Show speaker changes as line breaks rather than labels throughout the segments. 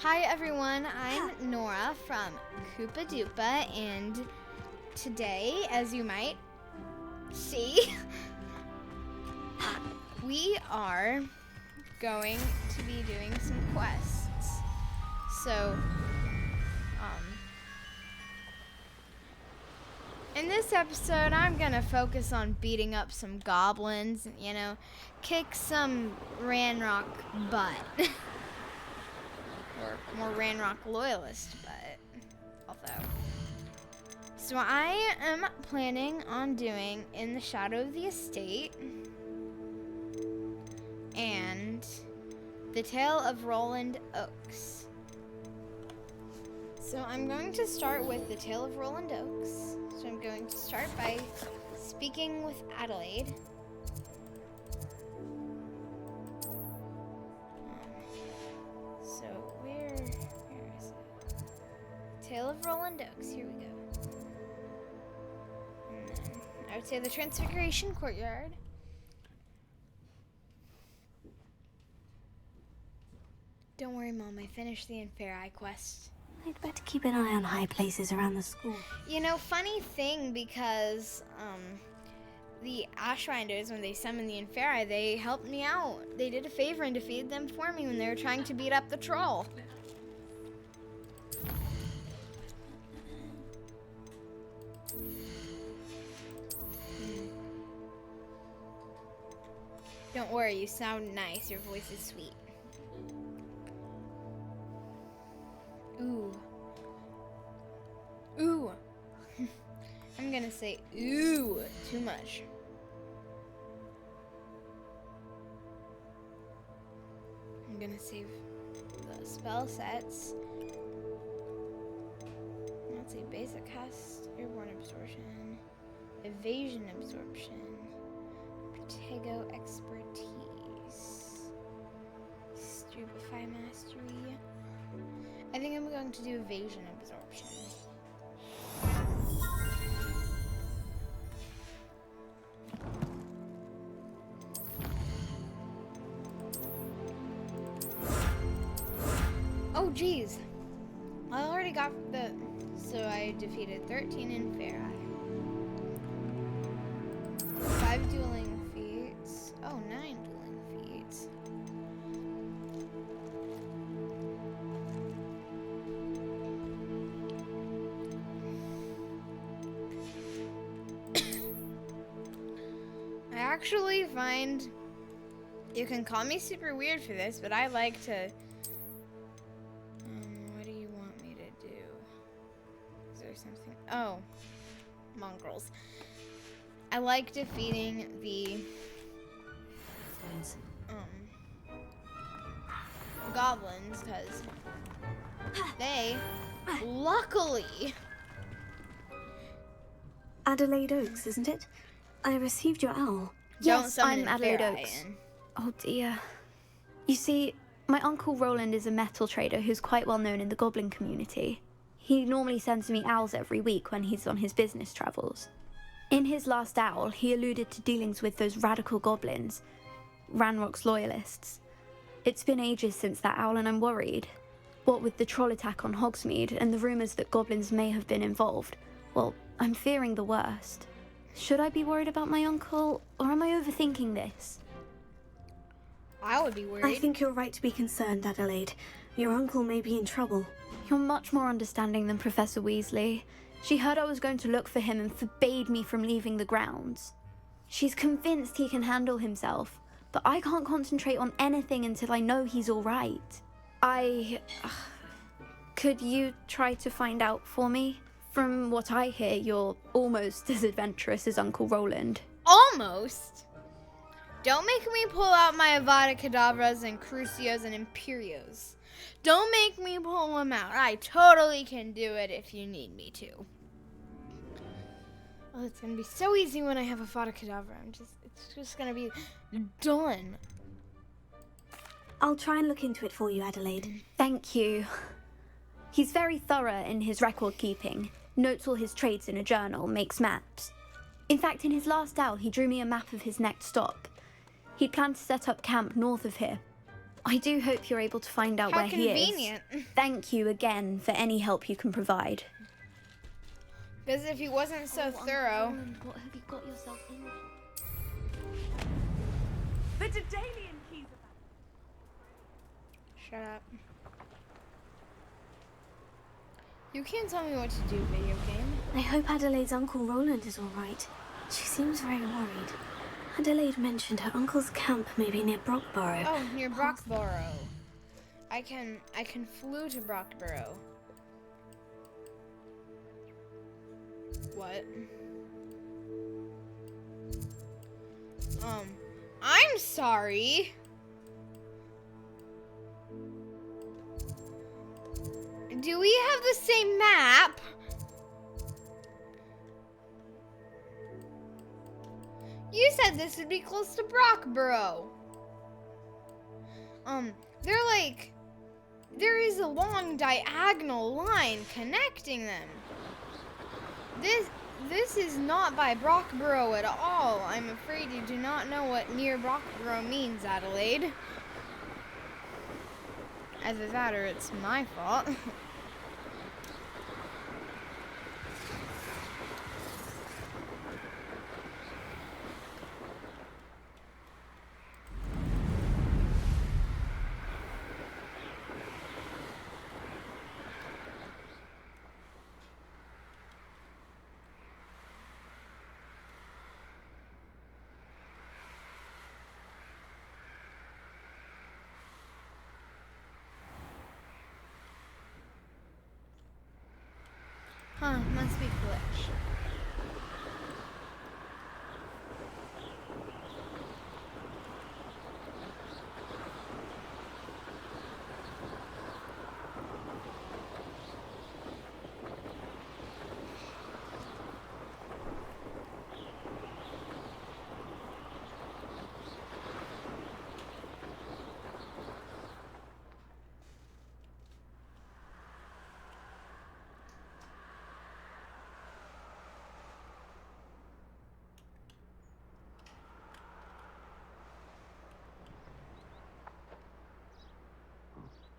Hi everyone, I'm Nora from Koopa Doopa, and today, as you might see, we are going to be doing some quests. So, in this episode, I'm gonna focus on beating up some goblins, kick some Ranrock butt. Or more Ranrock loyalist, but although. So I am planning on doing In the Shadow of the Estate and The Tale of Roland Oaks. So I'm going to start with The Tale of Roland Oaks. So I'm going to start by speaking with Adelaide. Where is it? Tale of Roland Oaks, here we go. And then I would say the Transfiguration Courtyard. Don't worry, Mom, I finished the Inferi quest.
I'd better keep an eye on high places around the school.
Funny thing, because the Ashrinders, when they summoned the Inferi, they helped me out. They did a favor and defeated them for me when they were trying to beat up the troll. Don't worry, you sound nice. Your voice is sweet. Ooh. Ooh. I'm gonna say ooh too much. I'm gonna save the spell sets. Let's see, basic cast, airborne absorption, evasion absorption, Protego expertise, stupefy mastery. I think I'm going to do evasion absorption. Oh, geez. I already got the... So I defeated 13 Inferi. 5 dueling feats. Oh, 9 dueling feats. I actually find... You can call me super weird for this, but I like to... what do you want me to do? Is there something? Oh. Mongrels. I like defeating the... goblins, because they, luckily...
Adelaide Oaks, isn't it? I received your owl.
Yes,
I'm Adelaide Oaks. Oh dear. You see, my uncle Roland is a metal trader who's quite well known in the goblin community. He normally sends me owls every week when he's on his business travels. In his last owl, he alluded to dealings with those radical goblins, Ranrock's loyalists. It's been ages since that owl and I'm worried. What with the troll attack on Hogsmeade and the rumours that goblins may have been involved, well, I'm fearing the worst. Should I be worried about my uncle, or am I overthinking this?
I would be worried.
I think you're right to be concerned, Adelaide. Your uncle may be in trouble. You're much more understanding than Professor Weasley. She heard I was going to look for him and forbade me from leaving the grounds. She's convinced he can handle himself, but I can't concentrate on anything until I know he's all right. Could you try to find out for me? From what I hear, you're almost as adventurous as Uncle Roland.
Almost? Don't make me pull out my Avada Kedavras and Crucios and Imperios. Don't make me pull them out. I totally can do it if you need me to. Oh, it's gonna be so easy when I have Avada Kedavra. It's just gonna be done.
I'll try and look into it for you, Adelaide. Thank you. He's very thorough in his record keeping, notes all his trades in a journal, makes maps. In fact, in his last owl, he drew me a map of his next stop. He'd planned to set up camp north of here. I do hope you're able to find out
How
where he is.
convenient.
Thank you again for any help you can provide.
Because if he wasn't so thorough.
What have you got yourself into?
The Dedalian keys are back.
Shut up. You can't tell me what to do, video game.
I hope Adelaide's Uncle Roland is all right. She seems very worried. Adelaide mentioned her uncle's camp may be near Brockborough.
Oh, near Brockborough. I can flew to Brockborough. What? I'm sorry. Do we have the same map? You said this would be close to Brockborough. There is a long diagonal line connecting them. This is not by Brockborough at all. I'm afraid you do not know what near Brockborough means, Adelaide. Either that or it's my fault. Huh, must be glitch.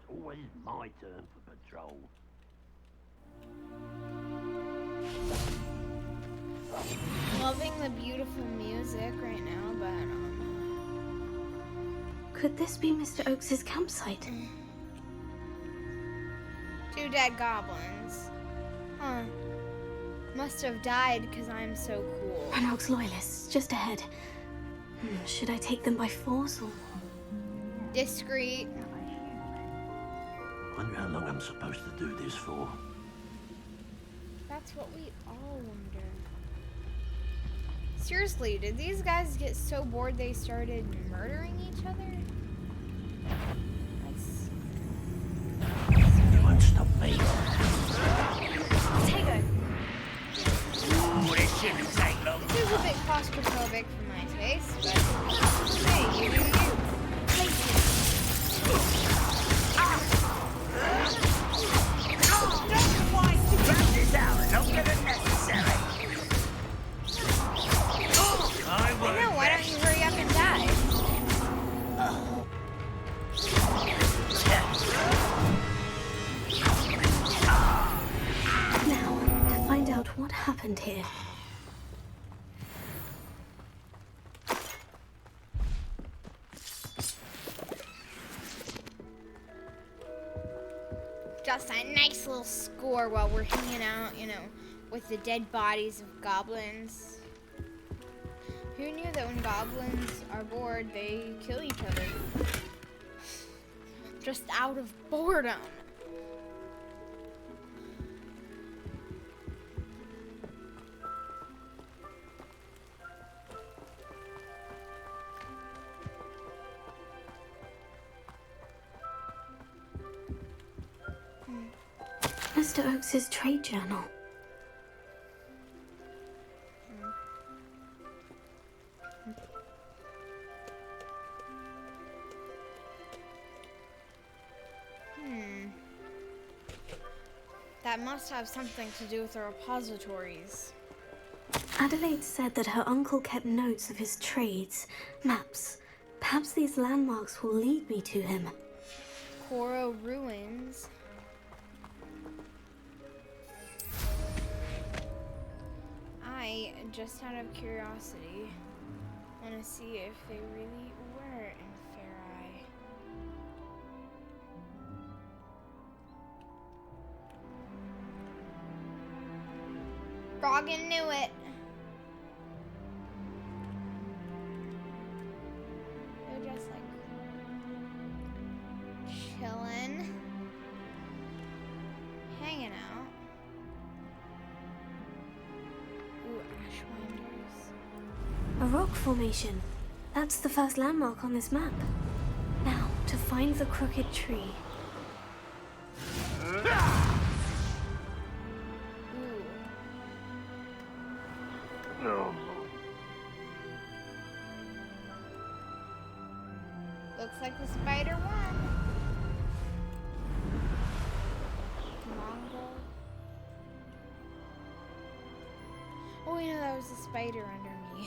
Always my turn for patrol.
Loving the beautiful music right now, but
Could this be Mr. Oakes's campsite?
2 dead goblins. Huh. Must have died because I'm so cool.
Ranrock's loyalists, just ahead. Should I take them by force or...
Discreet.
Wonder how long I'm supposed to do this for.
That's what we all wonder. Seriously, did these guys get so bored they started murdering each other? That's...
It won't stop me.
Tego.
Ooh, this shouldn't take long.
This is a bit claustrophobic for my taste, but hey, you do you.
Grab this out and don't get it necessary. I
I know, why don't you hurry up and die?
Now, to find out what happened here.
Just a nice little score while we're hanging out, you know, with the dead bodies of goblins. Who knew that when goblins are bored, they kill each other? Just out of boredom.
Mr. Oakes's trade journal.
That must have something to do with the repositories.
Adelaide said that her uncle kept notes of his trades, maps, Perhaps these landmarks will lead me to him.
Coral ruins. I, just out of curiosity, want to see if they really were in Fair Eye. Froggen knew it. They're just like chilling, hanging out. Ooh, ashwinders.
A rock formation. That's the first landmark on this map. Now, to find the crooked tree.
Ooh.
No.
Looks like the spider won. Mongol. Oh, you know that was a spider under me.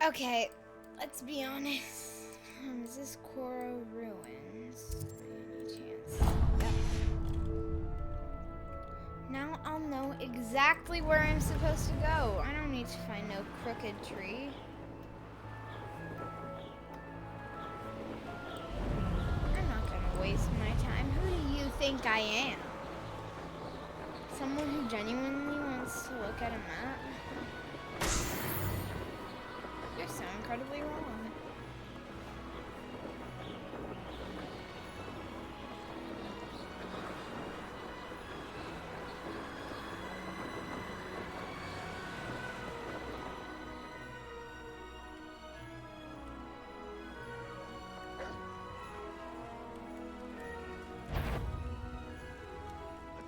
Okay, let's be honest. Is this Coral Ruins? By any chance? Yep. Now I'll know exactly where I'm supposed to go. I don't need to find no crooked tree. I'm not gonna waste my time. Who do you think I am? Someone who genuinely wants to look at a map? You're so incredibly wrong.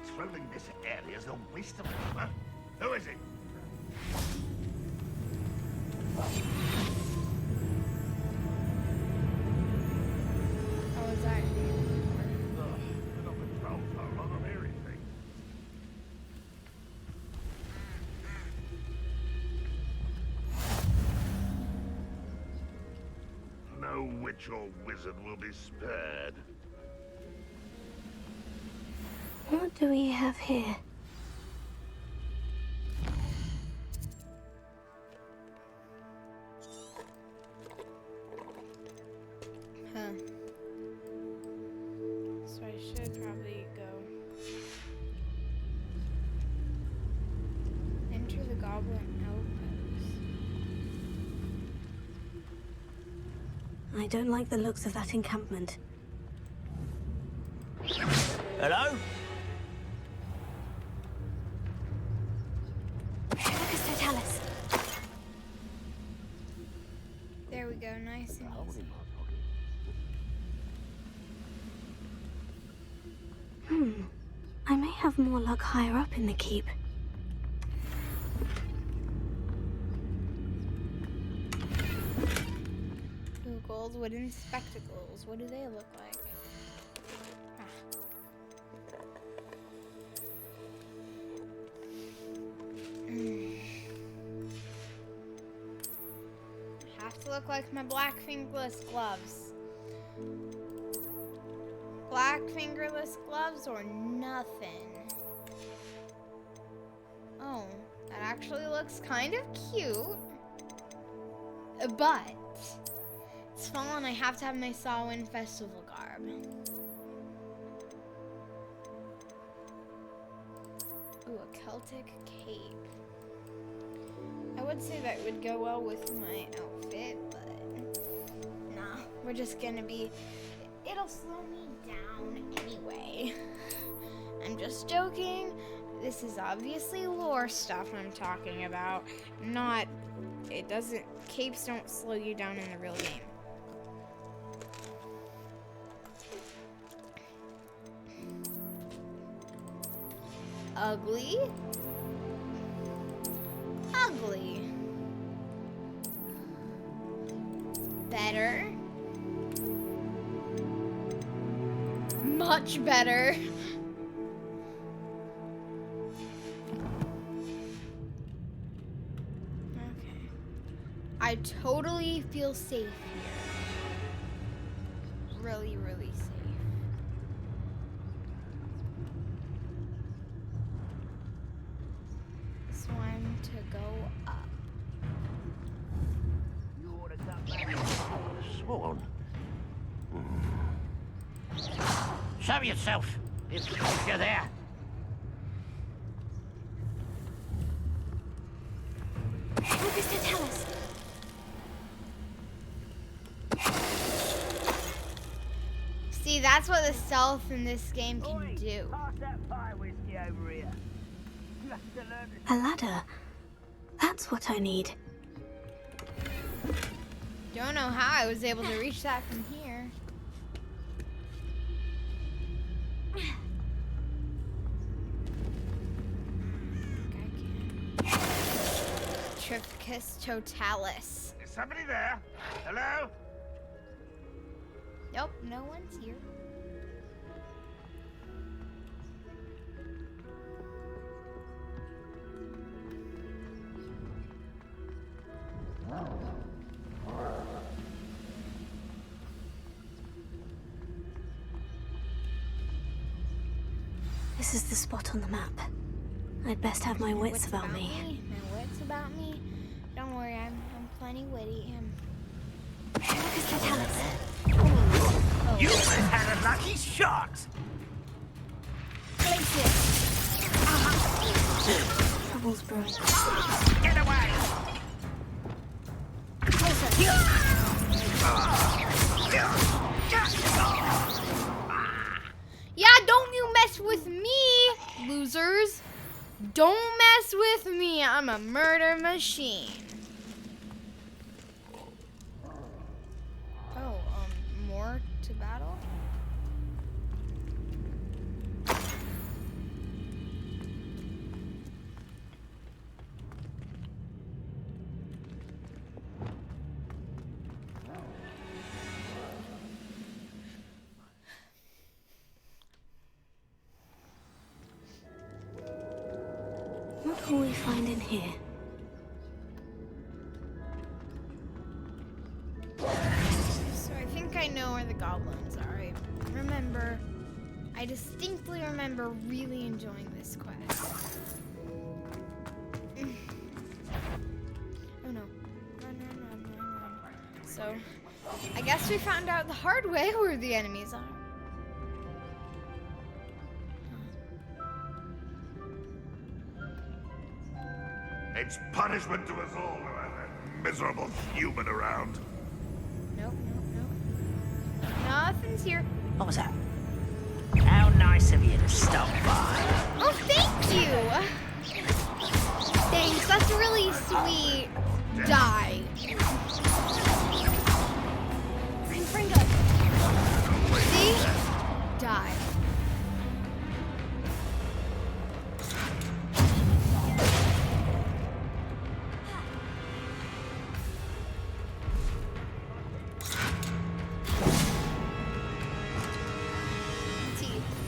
Patrolling this area is a waste of time. Who is it?
Oh, is that
Ugh, been on patrol so long, I'm hearing things. No witch or wizard will be spared.
What do we have here?
Huh. So I should probably go enter the goblin outpost.
I don't like the looks of that encampment.
Hello?
Focus Totalis.
There we go, nice and easy.
I may have more luck higher up in the keep.
Ooh, gold wooden spectacles. What do they look like? Have to look like my black fingerless gloves. Black fingerless gloves or nothing. Oh, that actually looks kind of cute. But it's fall and I have to have my Samhain festival garb. Ooh, a Celtic cape. I would say that would go well with my outfit, but nah, we're just gonna be, it'll slow me down anyway. I'm just joking. This is obviously lore stuff I'm talking about, not, capes don't slow you down in the real game. Ugly? hopefully. Better. Much better. Okay. I totally feel safe here. Really, really safe. So I'm to go up.
You ought to come back. Sworn. Show yourself, if you're there.
Focus to tell us.
See, that's what the stealth in this game can do.
Pass that fire whiskey over here. You have to learn to
A ladder. That's what I need.
Don't know how I was able to reach that from here. Trificus totalis.
Is somebody there? Hello?
Nope, no one's here.
This is the spot on the map. I'd best have my wits about me.
My wits about me? Don't worry, I'm plenty witty.
Focus to tell us.
Oh,
You had a lucky shot!
place it.
Trouble's brewing.
Get away!
Yeah, don't you mess with me, losers. Don't mess with me. I'm a murder machine. Oh, more to battle?
What will we find in here?
So I think I know where the goblins are. I distinctly remember really enjoying this quest. Oh no. Run. So, I guess we found out the hard way where the enemies are.
It's punishment to us all to have that miserable human around.
Nope. Nothing's here.
What was that? How nice of you to stop by.
Oh, thank you! Thanks, that's really sweet. Die. Fringo. See? Die.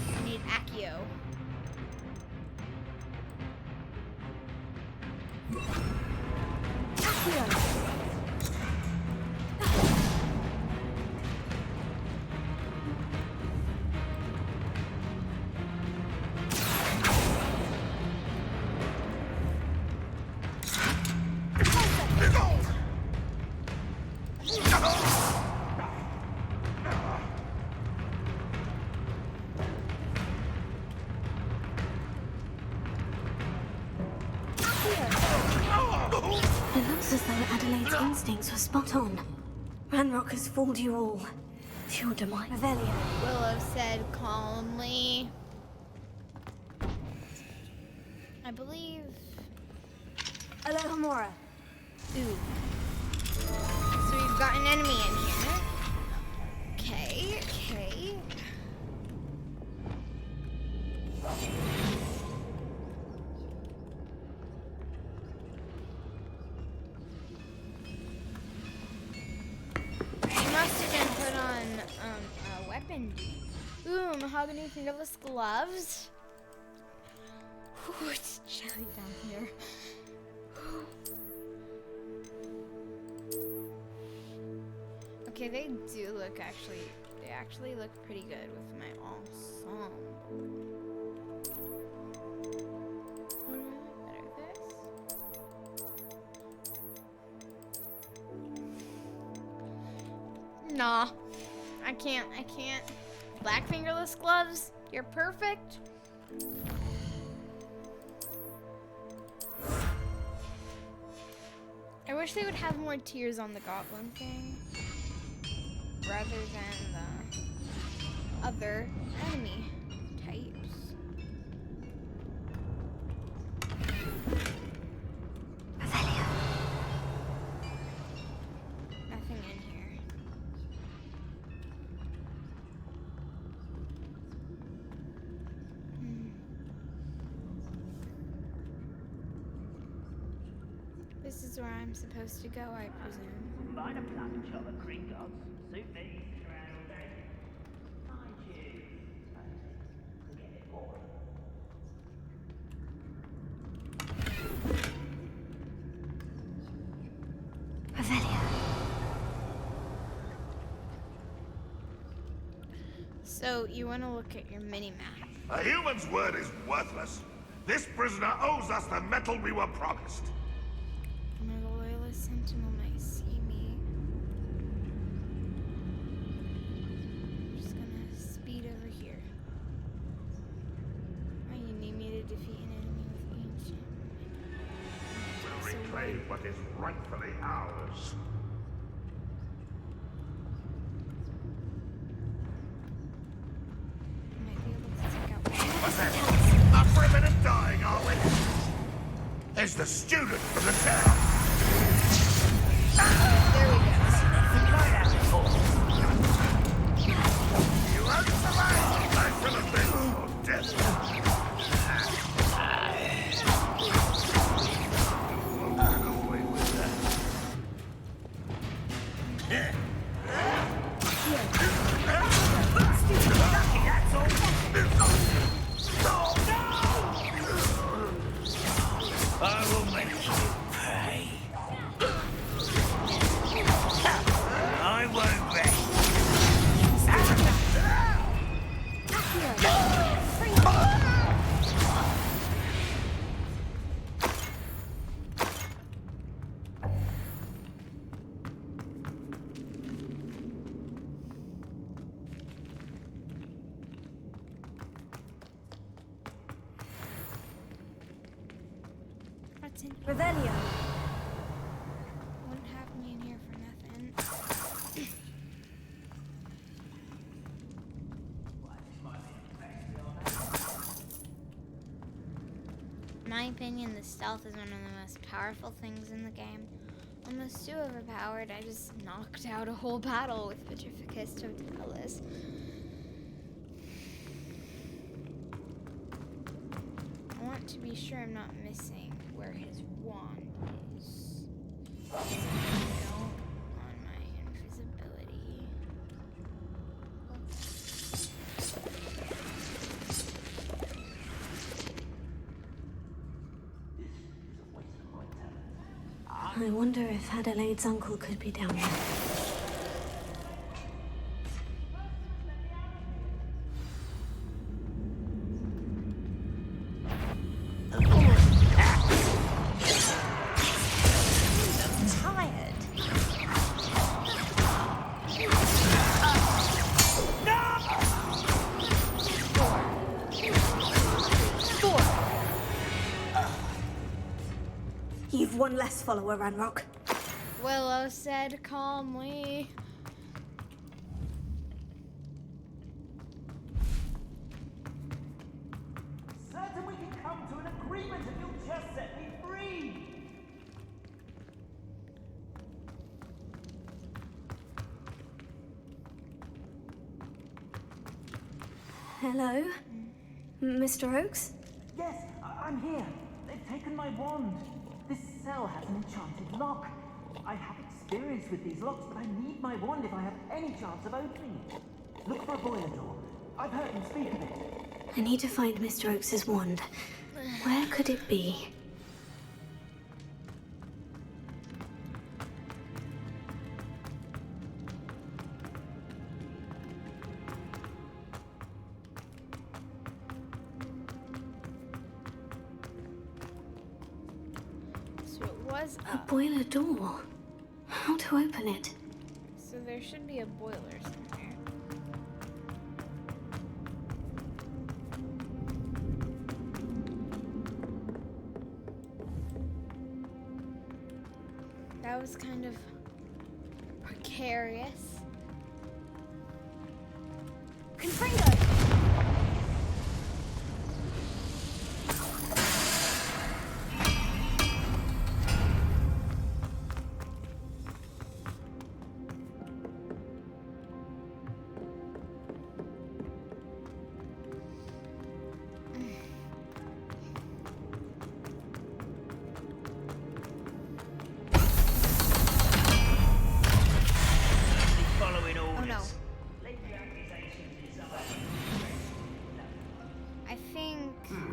I need Accio.
It looks as though Adelaide's instincts were spot on. Ranrock has fooled you all. To your demise. Revelio.
Willow said calmly. I believe.
Alohomora.
Ooh. So we've got an enemy in here. Okay. candy. Ooh, mahogany fingerless gloves. Ooh, it's chilly down here. Okay, they actually look pretty good with my ensemble. Better this. Nah, I can't. Black fingerless gloves, you're perfect. I wish they would have more tears on the goblin thing, rather than the other enemy types. Nothing in here. This is where I'm supposed to go, I presume.
Buy a plum and chocolate Gringotts. Suit me. Around all day. Mind you. Get it all.
So, you want to look at your mini-map.
A human's word is worthless. This prisoner owes us the metal we were promised.
One of the loyalist sentinel might see me. I'm just gonna speed over here. Why you need me to defeat an enemy with ancient?
We'll reclaim what is rightfully ours.
I might be able to take out.
What's that? Up for a bit of dying, are we? There's the student from the town.
There we go.
You won't survive. I shall have been for death. Won't get away with that.
I will make you pay. I won't rest.
What's in here?
Revelio.
Wouldn't have me in here for nothing. In my opinion, the stealth is one of the most powerful things in the game. Almost too overpowered, I just knocked out a whole battle with Petrificus Totalis. I want to be sure I'm not missing where his wand is. I don't on my invisibility.
I wonder if Adelaide's uncle could be down there. You've one less follower, Ranrock.
Willow said calmly.
Certain we can come to an agreement if you'll just set me free.
Hello? Mr. Oakes?
Yes, I'm here. They've taken my wand. This cell has an enchanted lock. I have experience with these locks, but I need my wand if I have any chance of opening it.
Look for a boiler door. I've heard him speak of it.
I need to find Mr. Oakes's wand. Where could it be?
So it was
A
up.
boiler door. How to open it?
So there should be a boiler somewhere. That was kind of precarious.
Confringo!
Following
Oh
orders.
no.
Leave the accusations aside.
I think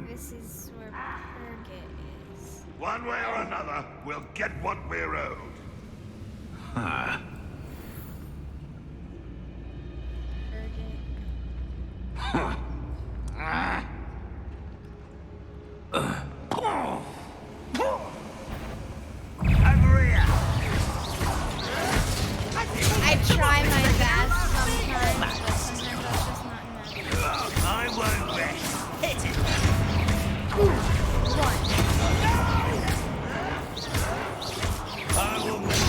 this is where Purgit is.
One way or another, we'll get what we're owed.
Purgit.
Over here.
I try my best sometimes, but sometimes that's just not enough.
I won't rest. Hit it.
One.
I will rest.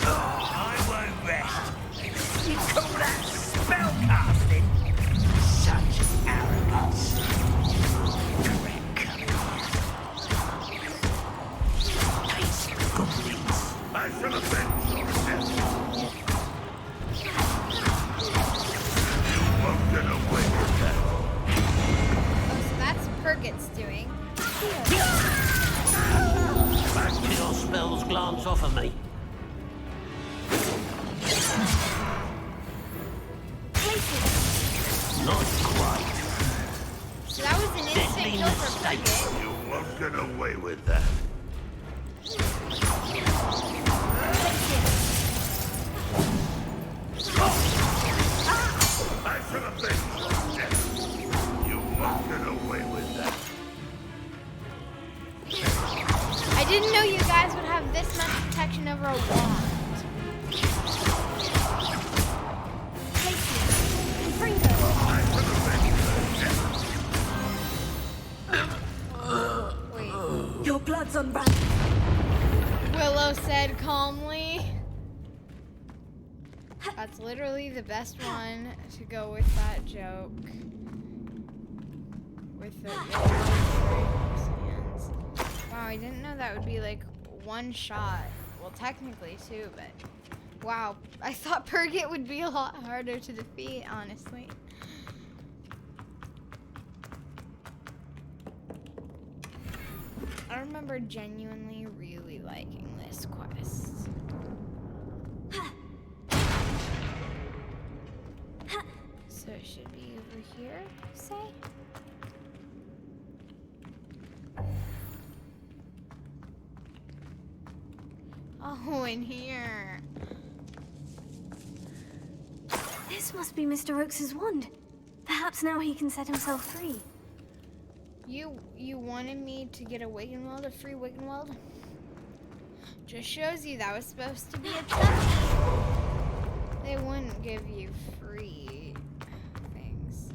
I won't rest. You call that spell casting? Such arrogance. Correct coming here. Nice goblins.
I shall avenge your death. You won't get away with that.
Oh, so that's Purgit's doing.
Back to your spells glance off of me. Not quite.
So that was an instant
Deadly
kill for
mistake.
Purgit.
You won't get away with that. I shall avenge your death. You won't get away with that.
I didn't know you guys would have this much protection over a wand.
I shall avenge your death.
Wait.
Your blood's on brand.
Willow said calmly. That's literally the best one to go with that joke. With the hands. Wow, I didn't know that would be like one shot. Well, technically two, but wow, I thought Purgit would be a lot harder to defeat, honestly. I remember genuinely really liking this quest. So it should be over here, say? Oh, in here.
This must be Mr. Oakes's wand. Perhaps now he can set himself free.
You wanted me to get a Wiggenweld, a free Wiggenweld? Just shows you that was supposed to be a test. They wouldn't give you free things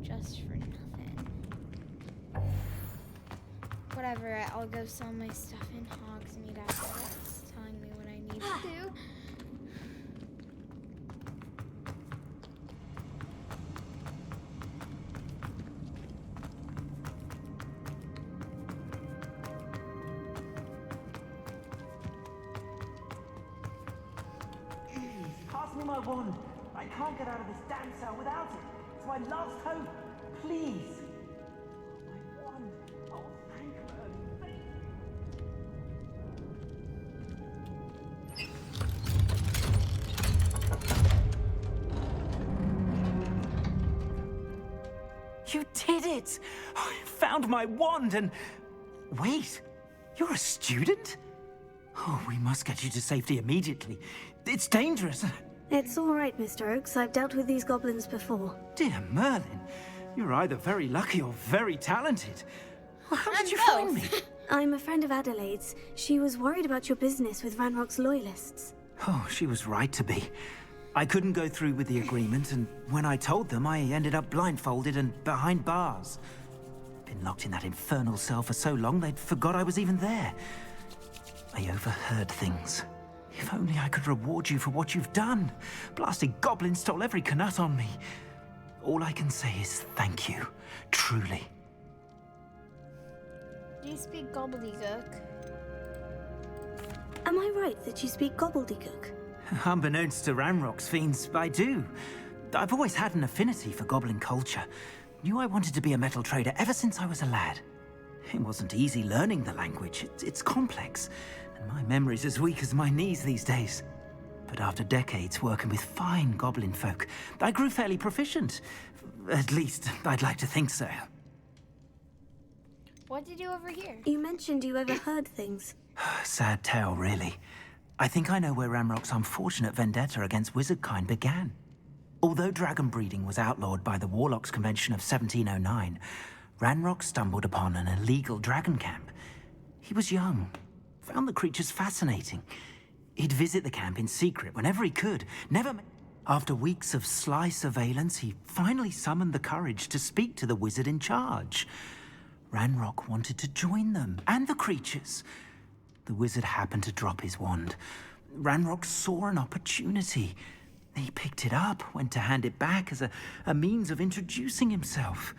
just for nothing. Whatever, I'll go sell my stuff in Hogsmeade after this, telling me what I need to do.
Pass me my wand. I can't get out of this damn cell without it. It's my last hope. Please. My wand. Oh, thank you. You did it! I found my wand and... Wait, you're a student? Oh, we must get you to safety immediately. It's dangerous.
It's all right, Mr. Oakes. I've dealt with these goblins before.
Dear Merlin, you're either very lucky or very talented. Well, how did you
both.
find me?
I'm a friend of Adelaide's. She was worried about your business with Ranrock's loyalists.
Oh, she was right to be. I couldn't go through with the agreement, and when I told them, I ended up blindfolded and behind bars. Been locked in that infernal cell for so long, they'd forgot I was even there. I overheard things. If only I could reward you for what you've done. Blasted goblin stole every canut on me. All I can say is thank you, truly.
Do you speak Gobbledegook?
Am I right that you speak Gobbledegook?
Unbeknownst to Ranrock's fiends, I do. I've always had an affinity for goblin culture. Knew I wanted to be a metal trader ever since I was a lad. It wasn't easy learning the language. It's complex, and my memory's as weak as my knees these days. But after decades working with fine goblin folk, I grew fairly proficient. At least, I'd like to think so.
What did you overhear?
You mentioned you overheard things.
Sad tale, really. I think I know where Ranrock's unfortunate vendetta against wizardkind began. Although dragon breeding was outlawed by the Warlocks Convention of 1709, Ranrock stumbled upon an illegal dragon camp. He was young, found the creatures fascinating. He'd visit the camp in secret whenever he could, After weeks of sly surveillance, he finally summoned the courage to speak to the wizard in charge. Ranrock wanted to join them, and the creatures. The wizard happened to drop his wand. Ranrock saw an opportunity. He picked it up, went to hand it back as a means of introducing himself.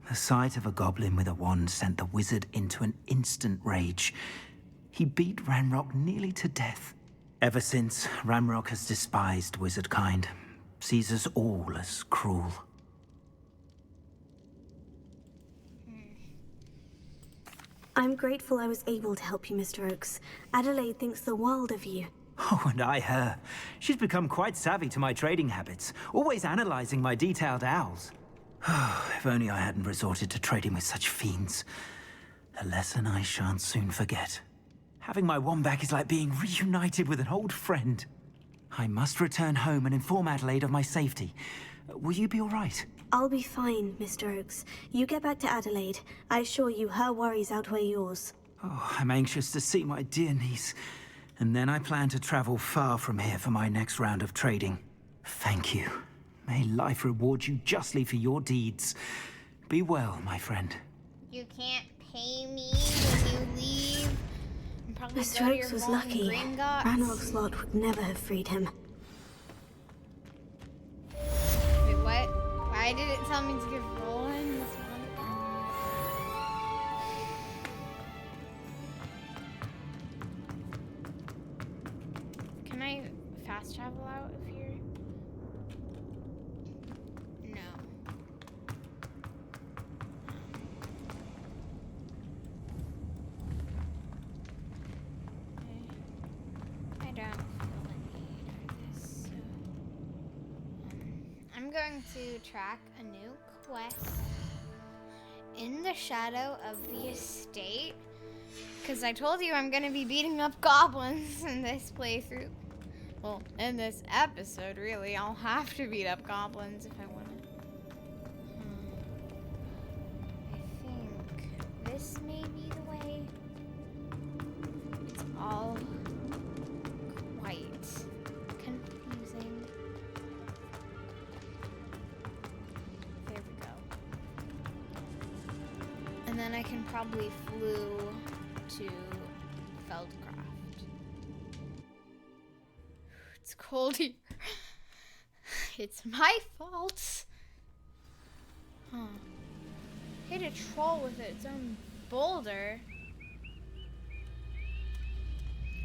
The sight of a goblin with a wand sent the wizard into an instant rage. He beat Ranrock nearly to death. Ever since, Ranrock has despised wizardkind, sees us all as cruel.
I'm grateful I was able to help you, Mr. Oakes. Adelaide thinks the world of you.
Oh, and I her. She's become quite savvy to my trading habits, always analyzing my detailed owls. If only I hadn't resorted to trading with such fiends. A lesson I shan't soon forget. Having my wand back is like being reunited with an old friend. I must return home and inform Adelaide of my safety. Will you be all right?
I'll be fine, Mr. Oakes. You get back to Adelaide. I assure you her worries outweigh yours.
Oh, I'm anxious to see my dear niece. And then I plan to travel far from here for my next round of trading. Thank you. May life reward you justly for your deeds. Be well, my friend.
You can't pay me when you leave. And probably
Mr.
go to
Oakes
your
was
home in
lucky.
Gringotts.
Ranrock's lot would never have freed him.
Wait, what? Why did it tell me to give Roland this one? Can I fast travel out of here? No. I don't feel the need for this, so I'm going to track a new quest in the shadow of the estate, because I told you I'm going to be beating up goblins in this playthrough. Well, in this episode, really. I'll have to beat up goblins if I want to. I think this may be the way. It's all quite confusing. There we go. And then I can probably flew to Feldcraft. It's cold here. It's my fault. Huh. Hit a troll with its own boulder.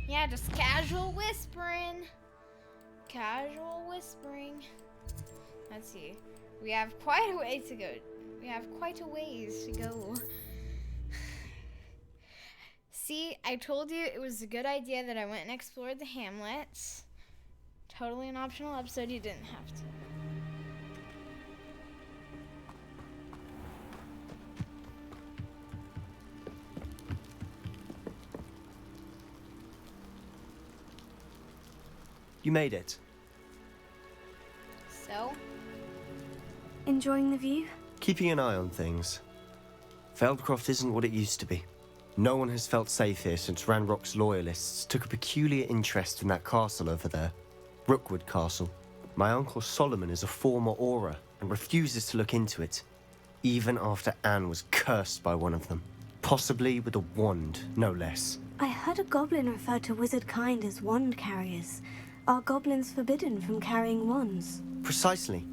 Yeah, just casual whispering. Casual whispering. Let's see. We have quite a way to go. We have quite a ways to go. See, I told you it was a good idea that I went and explored the hamlets. Totally an optional episode, you didn't have to.
You made it.
So?
Enjoying the view?
Keeping an eye on things. Feldcroft isn't what it used to be. No one has felt safe here since Ranrock's loyalists took a peculiar interest in that castle over there. Rookwood Castle. My uncle Solomon is a former Auror and refuses to look into it, even after Anne was cursed by one of them. Possibly with a wand, no less.
I heard a goblin refer to wizard kind as wand carriers. Are goblins forbidden from carrying wands?
Precisely.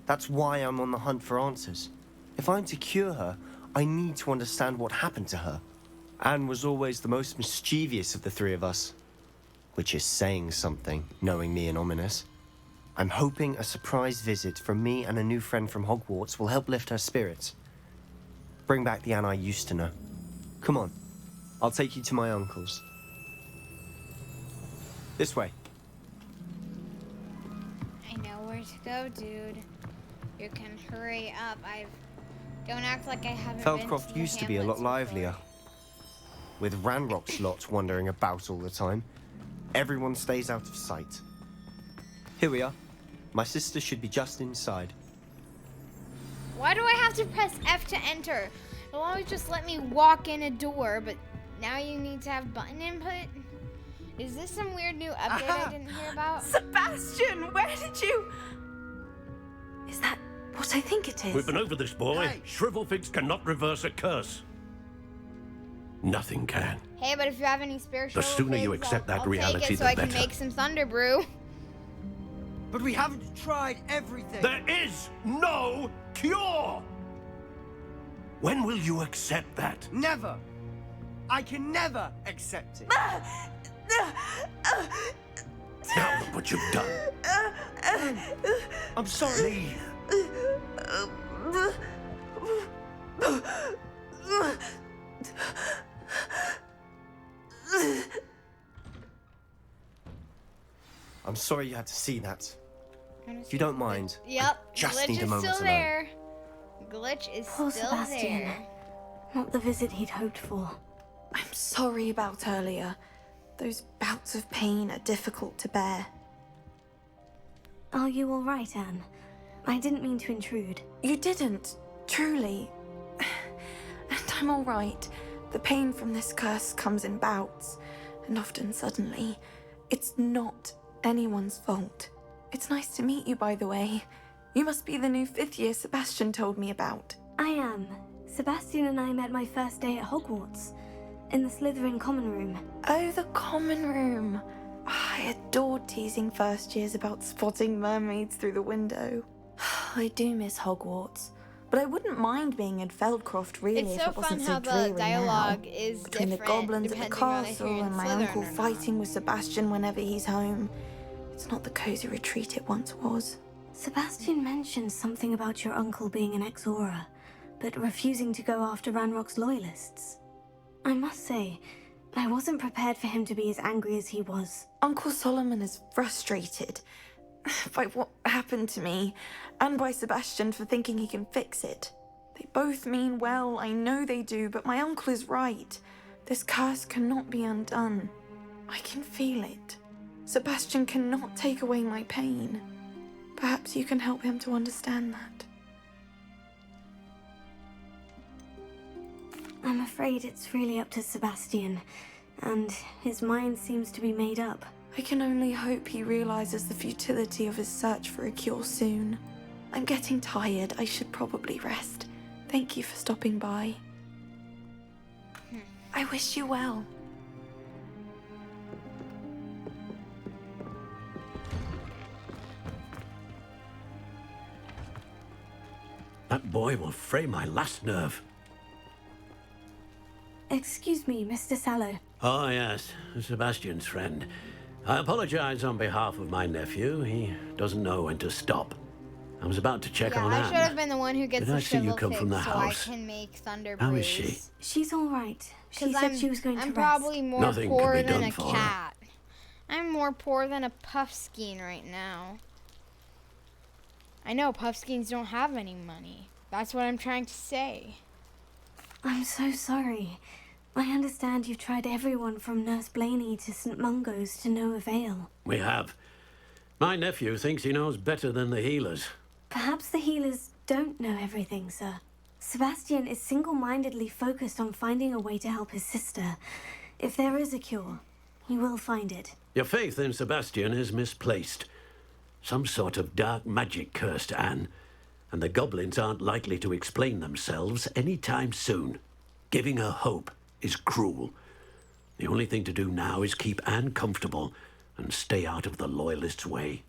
That's why I'm on the hunt for answers. If I'm to cure her, I need to understand what happened to her. Anne was always the most mischievous of the three of us. Which is saying something, knowing me and Ominous. I'm hoping a surprise visit from me and a new friend from Hogwarts will help lift her spirits. Bring back the Anne I used to know. Come on, I'll take you to my uncle's. This way.
I know where to go, dude. You can hurry up. Don't act like I haven't been
Feldcroft
to the
used to be a lot
Hamlets
livelier.
before.
With Ranrock's lot wandering about all the time. Everyone stays out of sight. Here we are. My sister should be just inside.
Why do I have to press F to enter? It'll always just let me walk in a door, but now you need to have button input? Is this some weird new update I didn't hear about?
Sebastian, where did you...
Is that what I think it is?
We've been over this, boy.
Hey.
Shrivelfigs cannot reverse a curse. Nothing can.
Hey, but if you have any spiritual
The sooner you
figs,
accept
I'll
that
take
reality,
it so
the
I can
better.
make some thunder brew.
But we haven't tried everything.
There is no cure! When will you accept that?
Never. I can never accept it.
Now look what you've done.
I'm sorry.
I'm sorry you had to see that. If you don't mind,
Yep,
just
glitch
need a
is
moment
still
alone.
there. Glitch is
Poor
still
Sebastian.
there.
Not the visit he'd hoped for.
I'm sorry about earlier. Those bouts of pain are difficult to bear.
Are you all right, Anne? I didn't mean to intrude.
You didn't, truly. And I'm all right. The pain from this curse comes in bouts, and often suddenly. It's not anyone's fault. It's nice to meet you, by the way. You must be the new 5th year Sebastian told me about.
I am. Sebastian and I met my first day at Hogwarts, in the Slytherin common room.
Oh, the common room. I adored teasing first years about spotting mermaids through the window. I do miss Hogwarts, but I wouldn't mind being in Feldcroft really
It's
if
so
it wasn't
fun
so
how
dreary
the dialogue
now.
is
Between the
different
goblins at the
depending on if
castle
you're in
and my
Slytherin
uncle
or not.
fighting with Sebastian whenever he's home. It's not the cozy retreat it once was.
Sebastian mentioned something about your uncle being an ex-Auror, but refusing to go after Ranrock's loyalists. I must say, I wasn't prepared for him to be as angry as he was.
Uncle Solomon is frustrated by what happened to me, and by Sebastian for thinking he can fix it. They both mean well, I know they do, but my uncle is right. This curse cannot be undone. I can feel it. Sebastian cannot take away my pain. Perhaps you can help him to understand that.
I'm afraid it's really up to Sebastian, and his mind seems to be made up.
I can only hope he realizes the futility of his search for a cure soon. I'm getting tired. I should probably rest. Thank you for stopping by. I wish you well.
That boy will fray my last nerve.
Excuse me, Mr. Sallow.
Oh, yes, Sebastian's friend. I apologize on behalf of my nephew. He doesn't know when to stop. I was about to check
Yeah,
on
I
Anne.
should have been the one who gets
Did
the
I see you
shovel
come
fix
from the
so
house?
I can make thunder
How
brews.
is she?
She's all right. She
'Cause
said she was going to
I'm
rest.
probably more
Nothing can
poor
be
than
done
a
for her.
cat. I'm more poor than a Puffskein right now. I know Puffskeins don't have any money. That's what I'm trying to say.
I'm so sorry. I understand you've tried everyone from Nurse Blaney to St. Mungo's to no avail.
We have. My nephew thinks he knows better than the healers.
Perhaps the healers don't know everything, sir. Sebastian is single-mindedly focused on finding a way to help his sister. If there is a cure, he will find it.
Your faith in Sebastian is misplaced. Some sort of dark magic cursed Anne, and the goblins aren't likely to explain themselves any time soon. Giving her hope is cruel. The only thing to do now is keep Anne comfortable and stay out of the Loyalists' way.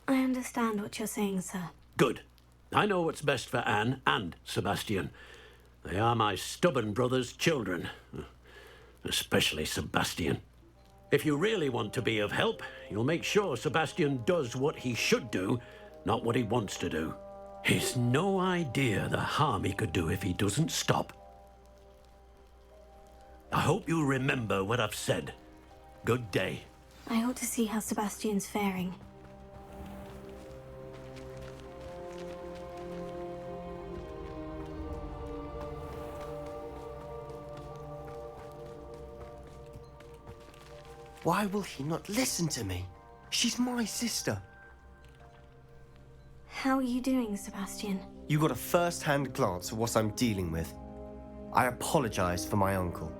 I understand what you're saying, sir.
Good. I know what's best for Anne and Sebastian. They are my stubborn brother's children. Especially Sebastian. If you really want to be of help, you'll make sure Sebastian does what he should do, not what he wants to do. He's no idea the harm he could do if he doesn't stop. I hope you remember what I've said. Good day.
I ought to see how Sebastian's faring.
Why will he not listen to me? She's my sister.
How are you doing, Sebastian?
You got a first-hand glance at what I'm dealing with. I apologize for my uncle.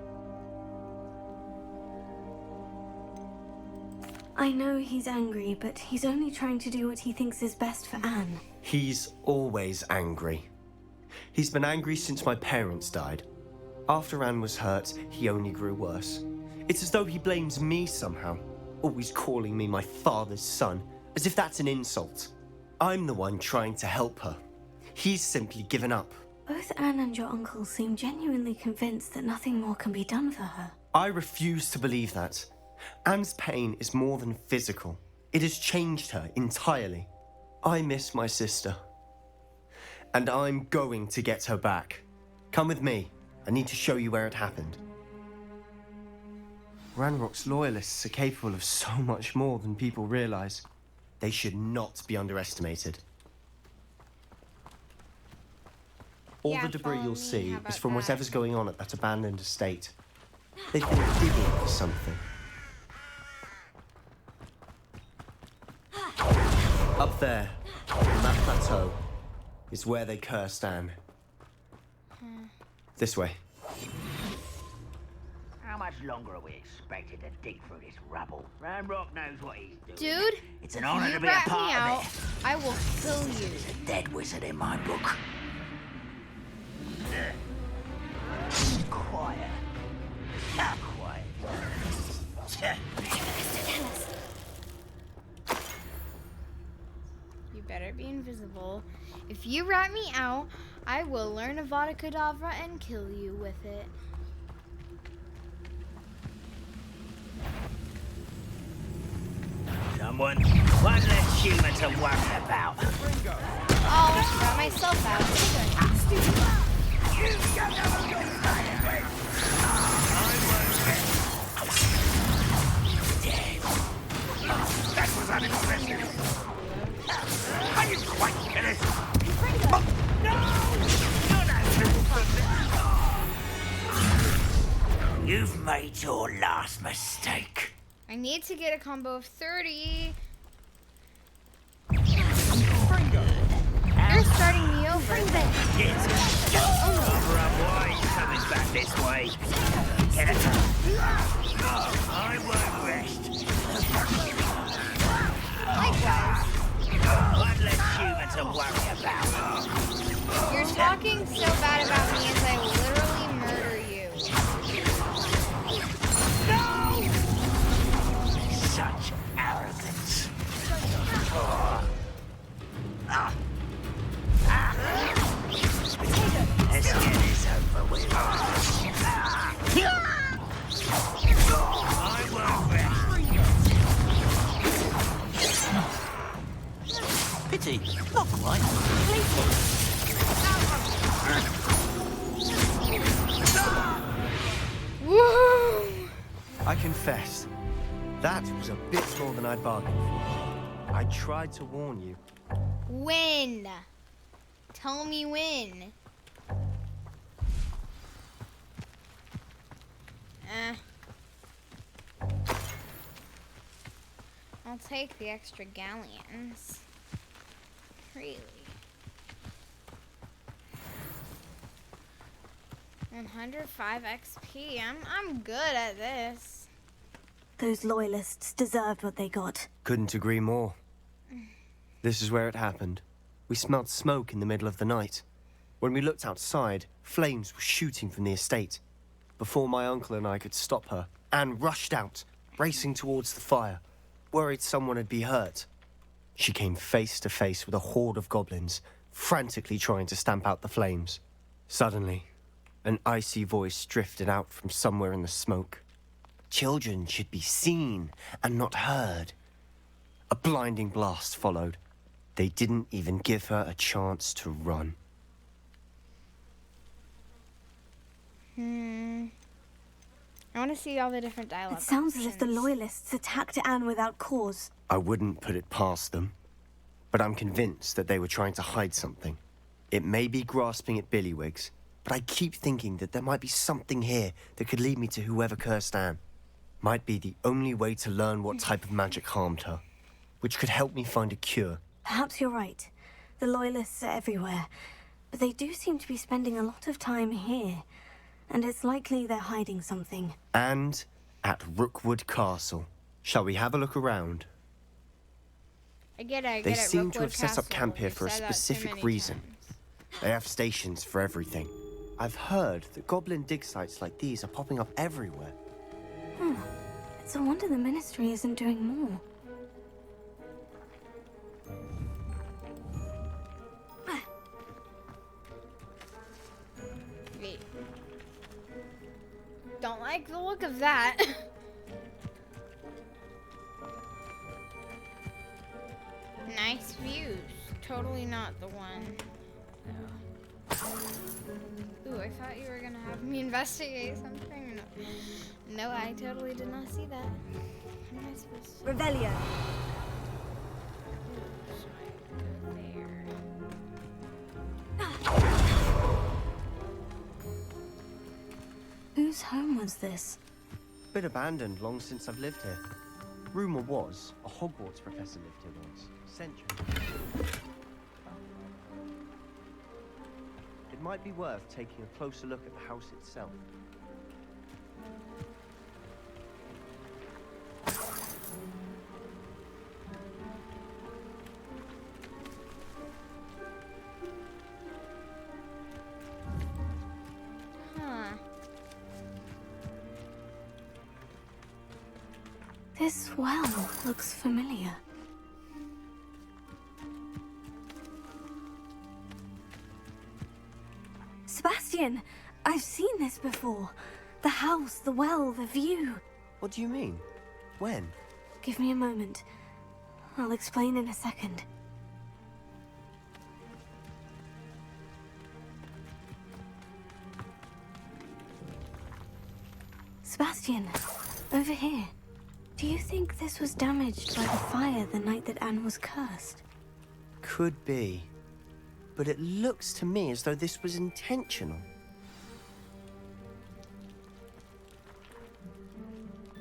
I know he's angry, but he's only trying to do what he thinks is best for Anne.
He's always angry. He's been angry since my parents died. After Anne was hurt, he only grew worse. It's as though he blames me somehow, always calling me my father's son, as if that's an insult. I'm the one trying to help her. He's simply given up.
Both Anne and your uncle seem genuinely convinced that nothing more can be done for her.
I refuse to believe that. Anne's pain is more than physical. It has changed her entirely. I miss my sister. And I'm going to get her back. Come with me. I need to show you where it happened. Ranrock's loyalists are capable of so much more than people realize. They should not be underestimated. All
Yeah,
the debris
follow
you'll
me.
see
How
is
about
from
that?
whatever's going on at that abandoned estate. They've been digging for something. Up there, on that plateau, is where they cursed Anne. This way.
How much longer are we expected to dig through this rubble? Ranrock knows what he's doing.
Dude,
It's an
if
honor
you
to be a
rat me
part
out,
of it.
I will kill you.
The dead wizard in my book. Quiet. How quiet.
You better be invisible. If you rat me out, I will learn Avada Kedavra and kill you with it.
Someone, one less human to worry about.
I'll rat myself out.
That was unexpected. I didn't quite get it.
You've made your last mistake.
I need to get a combo of 30. You're starting me over.
Cover up wide, coming back this way. Get it. I won't rest.
Likewise.
One less human to worry about.
You're talking so bad about me as I literally murder you.
Such arrogance. Let's get this over with. I won't rest.
Pity, not quite.
Woo!
I confess, that was a bit more than I bargained for. I tried to warn you.
When? Tell me when. I'll take the extra galleons. Really. 105 XP. I'm good at this.
Those loyalists deserved what they got.
Couldn't agree more. This is where it happened. We smelled smoke in the middle of the night. When we looked outside, flames were shooting from the estate. Before my uncle and I could stop her, Anne rushed out, racing towards the fire, worried someone had been hurt. She came face to face with a horde of goblins, frantically trying to stamp out the flames. Suddenly, an icy voice drifted out from somewhere in the smoke. Children should be seen and not heard. A blinding blast followed. They didn't even give her a chance to run.
I want to see all the different dialogue.
It sounds as if the loyalists attacked Anne without cause.
I wouldn't put it past them, but I'm convinced that they were trying to hide something. It may be grasping at Billywigs, but I keep thinking that there might be something here that could lead me to whoever cursed Anne. Might be the only way to learn what type of magic harmed her, which could help me find a cure.
Perhaps you're right. The loyalists are everywhere, but they do seem to be spending a lot of time here, and it's likely they're hiding something.
And at Rookwood Castle. Shall we have a look around?
They
seem to have set up camp here for a specific reason. They have stations for everything. I've heard that goblin dig sites like these are popping up everywhere.
It's a wonder the Ministry isn't doing more.
Wait. Don't like the look of that. Nice views. Totally not the one. Ooh, I thought you were gonna have me investigate something. No, I totally did not see that. How am I supposed to?
Revelio.
Ooh, so I go there.
Whose home was this?
Bit abandoned long since I've lived here. Rumor was a Hogwarts professor lived here once. Centuries. It might be worth taking a closer look at the house itself.
Huh.
This well looks familiar. Sebastian, I've seen this before. The house, the well, the view.
What do you mean? When?
Give me a moment. I'll explain in a second. Sebastian, over here. Do you think this was damaged by the fire the night that Anne was cursed?
Could be. But it looks to me as though this was intentional.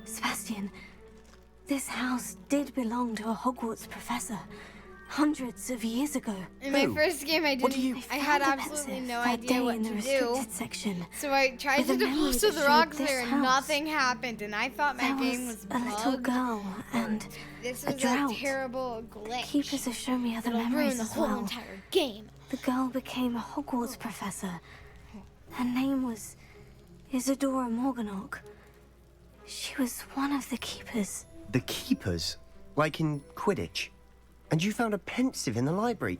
Sebastian, this house did belong to a Hogwarts professor hundreds of years ago.
In my first game, I had absolutely no idea what
in the
to
restricted
do.
section.
So I tried to
With a memory
deposit
that
the
showed
rocks
this
there and
house.
nothing happened, and I thought my
There
game was
was a little
bugged.
girl and
This
a
was
drought.
a terrible glitch.
Keepers have shown me other
It'll ruin
memories
the
as
whole
well.
entire game.
The girl became a Hogwarts professor. Her name was Isadora Morganach. She was one of the keepers.
The keepers? Like in Quidditch? And you found a pensive in the library?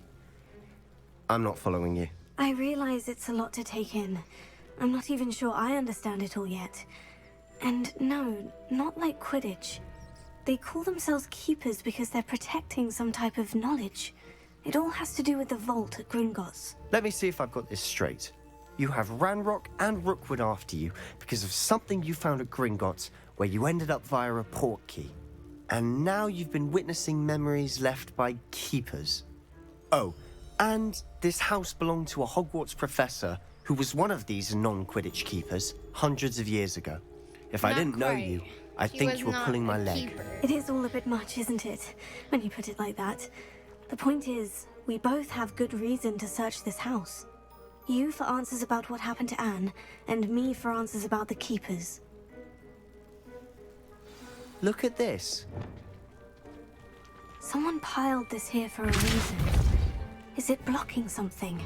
I'm not following you.
I realize it's a lot to take in. I'm not even sure I understand it all yet. And no, not like Quidditch. They call themselves keepers because they're protecting some type of knowledge. It all has to do with the vault at Gringotts.
Let me see if I've got this straight. You have Ranrock and Rookwood after you because of something you found at Gringotts where you ended up via a portkey. And now you've been witnessing memories left by keepers. Oh, and this house belonged to a Hogwarts professor who was one of these non-Quidditch keepers hundreds of years ago. If I
Not
didn't know
quite.
you, I
She
think
was
you were
not
pulling
a
my leg.
keeper.
It is all a bit much, isn't it? When you put it like that. The point is, we both have good reason to search this house. You for answers about what happened to Anne, and me for answers about the keepers.
Look at this.
Someone piled this here for a reason. Is it blocking something?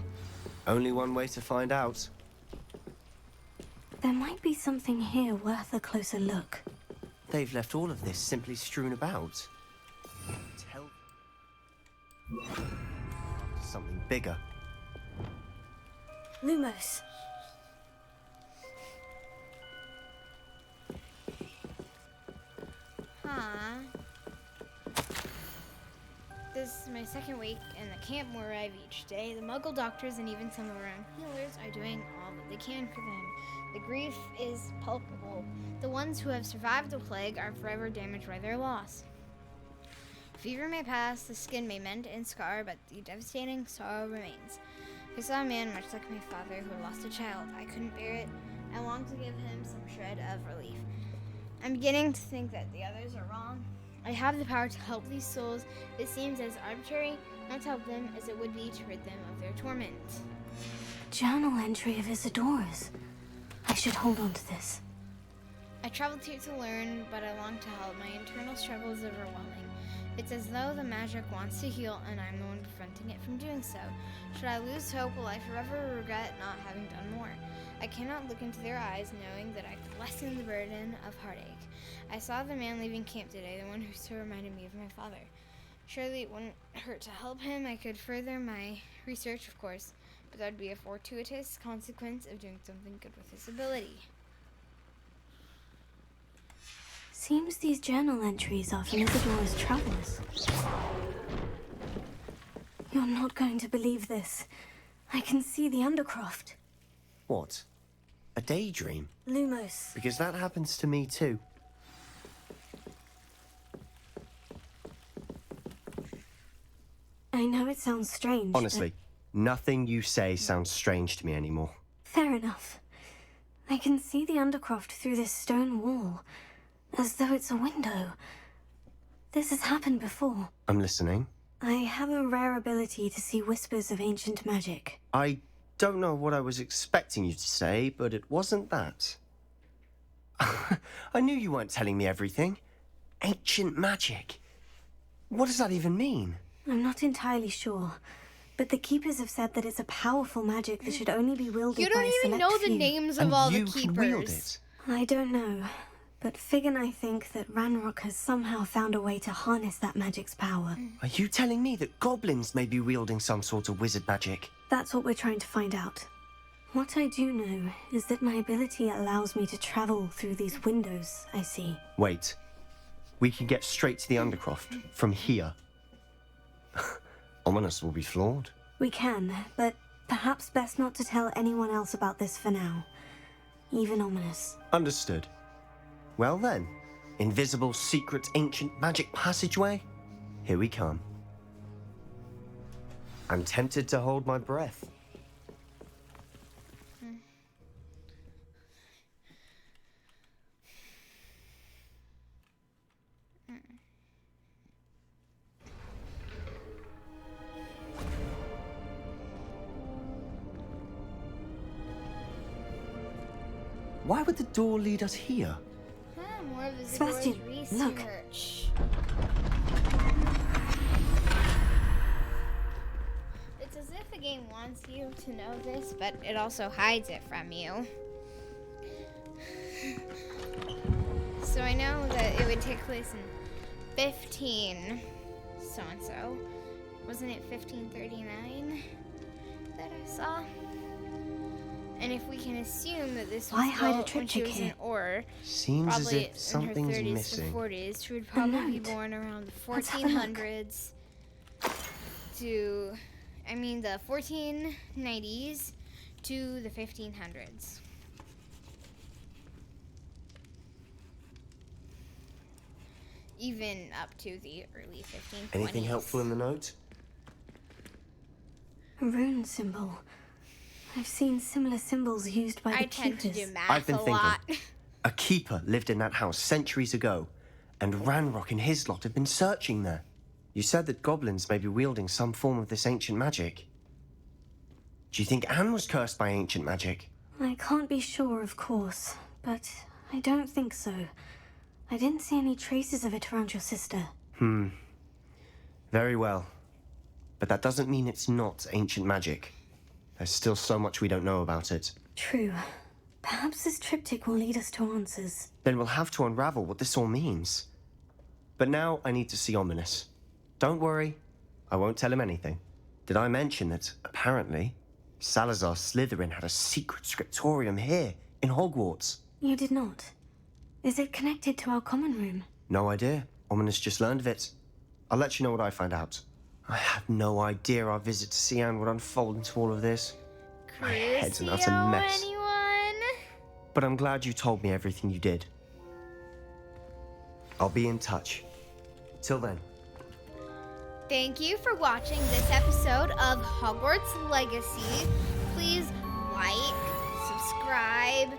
Only one way to find out.
There might be something here worth a closer look.
They've left all of this simply strewn about. Tell something bigger.
Lumos.
Huh. This is my second week in the camp where I arrive each day. The Muggle doctors and even some of our own healers are doing all that they can for them. The grief is palpable. The ones who have survived the plague are forever damaged by their loss. Fever may pass, the skin may mend and scar, but the devastating sorrow remains. I saw a man much like my father who lost a child. I couldn't bear it. I longed to give him some shred of relief. I'm beginning to think that the others are wrong. I have the power to help these souls. It seems as arbitrary not to help them as it would be to rid them of their torment.
Journal entry of Isadora's. I should hold on to this.
I traveled here to learn, but I long to help. My internal struggle is overwhelming. It's as though the magic wants to heal, and I'm the one preventing it from doing so. Should I lose hope, will I forever regret not having done more? I cannot look into their eyes knowing that I could lessen the burden of heartache. I saw the man leaving camp today, the one who so reminded me of my father. Surely it wouldn't hurt to help him. I could further my research, of course, but that would be a fortuitous consequence of doing something good with his ability.
Seems these journal entries are from Isadora's travels. You're not going to believe this. I can see the Undercroft.
What? A daydream?
Lumos.
Because that happens to me too.
I know it sounds strange.
Honestly, nothing you say sounds strange to me anymore.
Fair enough. I can see the Undercroft through this stone wall, as though it's a window. This has happened before.
I'm listening.
I have a rare ability to see whispers of ancient magic.
I don't know what I was expecting you to say, but it wasn't that. I knew you weren't telling me everything. Ancient magic. What does that even mean?
I'm not entirely sure, but the Keepers have said that it's a powerful magic that should only be wielded by
You
a
don't even
select
know the
few.
names
And
of all the
you can wield
keepers.
it.
I don't know, but Fig and I think that Ranrock has somehow found a way to harness that magic's power.
Are you telling me that goblins may be wielding some sort of wizard magic?
That's what we're trying to find out. What I do know is that my ability allows me to travel through these windows I see.
Wait. We can get straight to the Undercroft from here. Ominous will be flawed.
We can, but perhaps best not to tell anyone else about this for now. Even Ominous.
Understood. Well then, invisible, secret, ancient magic passageway? Here we come. I'm tempted to hold my breath. Why would the door lead us here?
More of the
Sebastian, look.
research. It's as if the game wants you to know this, but it also hides it from you. So I know that it would take place in 15 so-and-so. Wasn't it 1539 that I saw? And if we can assume that this was
Why hide a
built when she
triptych
was in
here?
Or,
Seems as
probably
if
in her
something's
30s
missing.
to 40s, she would probably be
note.
born around the
Let's have a look.
1400s to, the 1490s to the 1500s. Even up to the early 1520s.
Anything helpful in the note?
A rune symbol. I've seen similar symbols used by the
I tend to
Keepers.
do math
I've been
a
thinking.
lot.
A keeper lived in that house centuries ago, and Ranrock and his lot have been searching there. You said that goblins may be wielding some form of this ancient magic. Do you think Anne was cursed by ancient magic?
I can't be sure, of course, but I don't think so. I didn't see any traces of it around your sister.
Very well. But that doesn't mean it's not ancient magic. There's still so much we don't know about it.
True. Perhaps this triptych will lead us to answers.
Then we'll have to unravel what this all means. But now I need to see Ominous. Don't worry, I won't tell him anything. Did I mention that, apparently, Salazar Slytherin had a secret scriptorium here, in Hogwarts?
You did not. Is it connected to our common room?
No idea. Ominous just learned of it. I'll let you know what I find out. I had no idea our visit to Cian would unfold into all of this. My head's an utter mess.
Anyone?
But I'm glad you told me everything you did. I'll be in touch. Till then.
Thank you for watching this episode of Hogwarts Legacy. Please like, subscribe,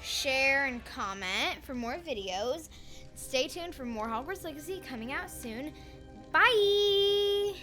share, and comment for more videos. Stay tuned for more Hogwarts Legacy coming out soon. Bye!